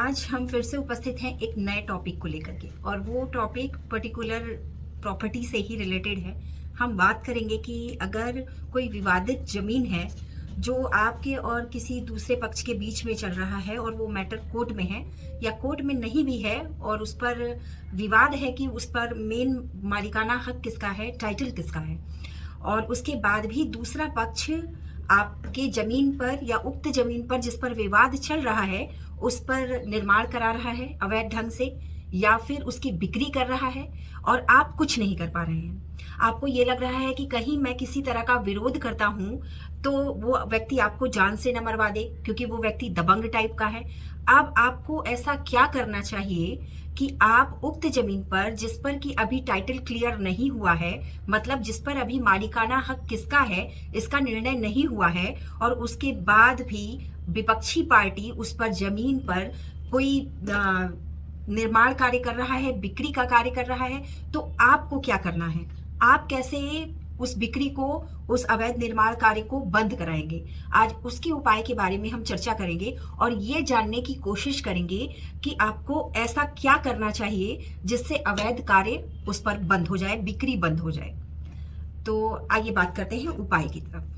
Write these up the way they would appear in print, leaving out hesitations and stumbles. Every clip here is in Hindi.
आज हम फिर से उपस्थित हैं एक नए टॉपिक को लेकर के, और वो टॉपिक पर्टिकुलर प्रॉपर्टी से ही रिलेटेड है। हम बात करेंगे कि अगर कोई विवादित जमीन है जो आपके और किसी दूसरे पक्ष के बीच में चल रहा है और वो मैटर कोर्ट में है या कोर्ट में नहीं भी है और उस पर विवाद है कि उस पर मेन मालिकाना हक किसका है, टाइटल किसका है, और उसके बाद भी दूसरा पक्ष आपके जमीन पर या उक्त जमीन पर जिस पर विवाद चल रहा है उस पर निर्माण करा रहा है अवैध ढंग से, या फिर उसकी बिक्री कर रहा है और आप कुछ नहीं कर पा रहे हैं। आपको ये लग रहा है कि कहीं मैं किसी तरह का विरोध करता हूं तो वो व्यक्ति आपको जान से न मरवा दे, क्योंकि वो व्यक्ति दबंग टाइप का है। अब आपको ऐसा क्या करना चाहिए कि आप उक्त जमीन पर जिस पर कि अभी टाइटल क्लियर नहीं हुआ है, मतलब जिस पर अभी मालिकाना हक किसका है इसका निर्णय नहीं हुआ है, और उसके बाद भी विपक्षी पार्टी उस पर जमीन पर कोई निर्माण कार्य कर रहा है, बिक्री का कार्य कर रहा है, तो आपको क्या करना है? आप कैसे उस बिक्री को, उस अवैध निर्माण कार्य को बंद कराएंगे? आज उसके उपाय के बारे में हम चर्चा करेंगे और ये जानने की कोशिश करेंगे कि आपको ऐसा क्या करना चाहिए जिससे अवैध कार्य उस पर बंद हो जाए, बिक्री बंद हो जाए। तो आइए बात करते हैं उपाय की तरफ।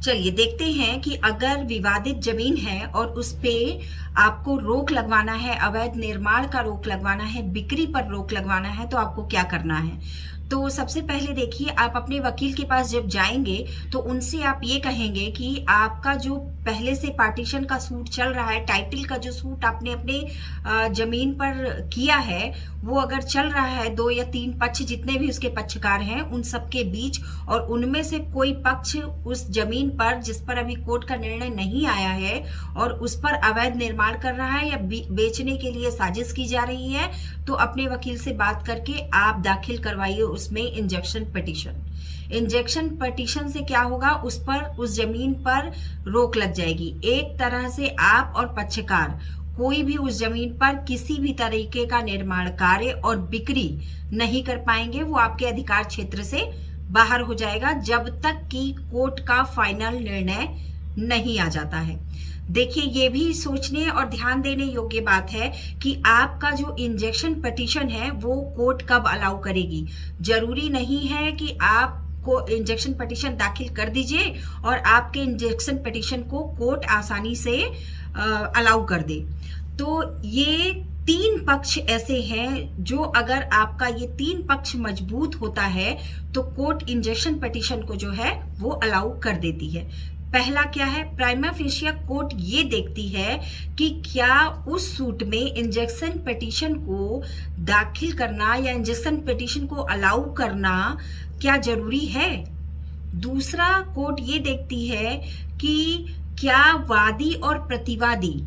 चलिए देखते हैं कि अगर विवादित जमीन है और उस पे आपको रोक लगवाना है, अवैध निर्माण का रोक लगवाना है, बिक्री पर रोक लगवाना है, तो आपको क्या करना है। तो सबसे पहले देखिए, आप अपने वकील के पास जब जाएंगे तो उनसे आप ये कहेंगे कि आपका जो पहले से पार्टीशन का सूट चल रहा है, टाइटल का जो सूट आपने अपने जमीन पर किया है, वो अगर चल रहा है 2 या 3 पक्ष, जितने भी उसके पक्षकार हैं उन सबके बीच, और उनमें से कोई पक्ष उस जमीन पर जिस पर अभी कोर्ट का निर्णय नहीं आया है और उस पर अवैध निर्माण कर रहा है या बेचने के लिए साजिश की जा रही है, तो अपने वकील से बात करके आप दाखिल करवाइए उसमें इंजेक्शन पिटीशन। इंजेक्शन पिटीशन से क्या होगा, उस पर, उस जमीन पर रोक लग जाएगी। एक तरह से आप और पक्षकार कोई भी उस जमीन पर किसी भी तरीके का निर्माण कार्य और बिक्री नहीं कर पाएंगे। वो आपके अधिकार क्षेत्र से बाहर हो जाएगा जब तक कि कोर्ट का फाइनल निर्णय नहीं आ जाता है। देखिए, ये भी सोचने और ध्यान देने योग्य बात है कि आपका जो इंजेक्शन पिटीशन है वो कोर्ट कब अलाउ करेगी। जरूरी नहीं है कि आप को इंजेक्शन पिटीशन दाखिल कर दीजिए और आपके इंजेक्शन पिटीशन को कोर्ट आसानी से अलाउ कर दे। तो ये 3 पक्ष ऐसे हैं जो, अगर आपका ये 3 पक्ष मजबूत होता है तो कोर्ट इंजेक्शन पिटीशन को जो है वो अलाउ कर देती है। पहला क्या है, प्राइमा फेशिया कोर्ट ये देखती है कि क्या उस सूट में इंजेक्शन पिटीशन को दाखिल करना या इंजेक्शन पिटीशन को अलाउ करना क्या जरूरी है। दूसरा, कोर्ट ये देखती है कि क्या वादी और प्रतिवादी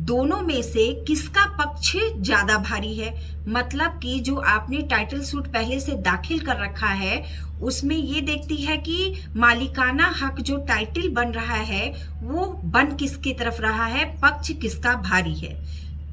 दोनों में से किसका पक्ष ज्यादा भारी है। मतलब कि जो आपने टाइटल सूट पहले से दाखिल कर रखा है उसमें ये देखती है कि मालिकाना हक जो टाइटल बन रहा है वो बन किसकी तरफ रहा है, पक्ष किसका भारी है।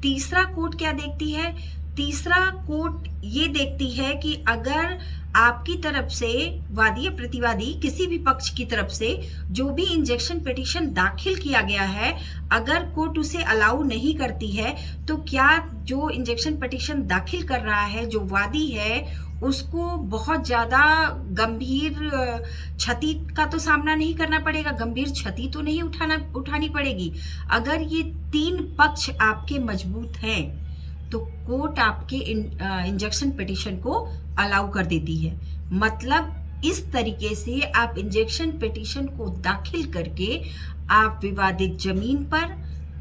तीसरा कोर्ट क्या देखती है, तीसरा कोर्ट ये देखती है कि अगर आपकी तरफ से, वादी या प्रतिवादी, किसी भी पक्ष की तरफ से जो भी इंजेक्शन पिटीशन दाखिल किया गया है, अगर कोर्ट उसे अलाउ नहीं करती है तो क्या जो इंजेक्शन पिटीशन दाखिल कर रहा है, जो वादी है, उसको बहुत ज्यादा गंभीर क्षति का तो सामना नहीं करना पड़ेगा, गंभीर क्षति तो नहीं उठानी पड़ेगी। अगर ये 3 पक्ष आपके मजबूत हैं तो कोर्ट आपके इंजेक्शन पिटीशन को अलाउ कर देती है। मतलब इस तरीके से आप इंजेक्शन पिटीशन को दाखिल करके आप विवादित जमीन पर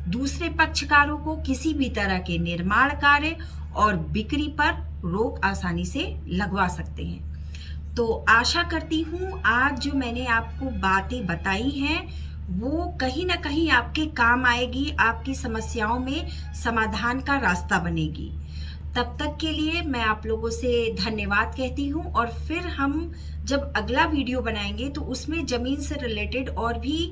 दूसरे पक्षकारों को किसी भी तरह के निर्माण कार्य और बिक्री पर रोक आसानी से लगवा सकते हैं। तो आशा करती हूँ आज जो मैंने आपको बातें बताई हैं वो कहीं ना कहीं आपके काम आएगी, आपकी समस्याओं में समाधान का रास्ता बनेगी। तब तक के लिए मैं आप लोगों से धन्यवाद कहती हूँ, और फिर हम जब अगला वीडियो बनाएंगे तो उसमें ज़मीन से रिलेटेड और भी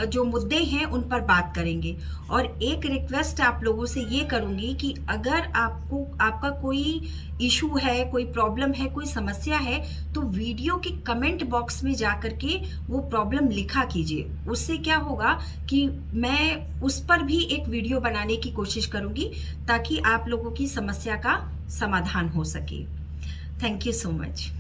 जो मुद्दे हैं उन पर बात करेंगे। और एक रिक्वेस्ट आप लोगों से ये करूँगी कि अगर आपका कोई इशू है, कोई प्रॉब्लम है, कोई समस्या है, तो वीडियो के कमेंट बॉक्स में जा कर के वो प्रॉब्लम लिखा कीजिए। उससे क्या होगा कि मैं उस पर भी एक वीडियो बनाने की कोशिश करूँगी ताकि आप लोगों की समस्या का समाधान हो सके। Thank you so much.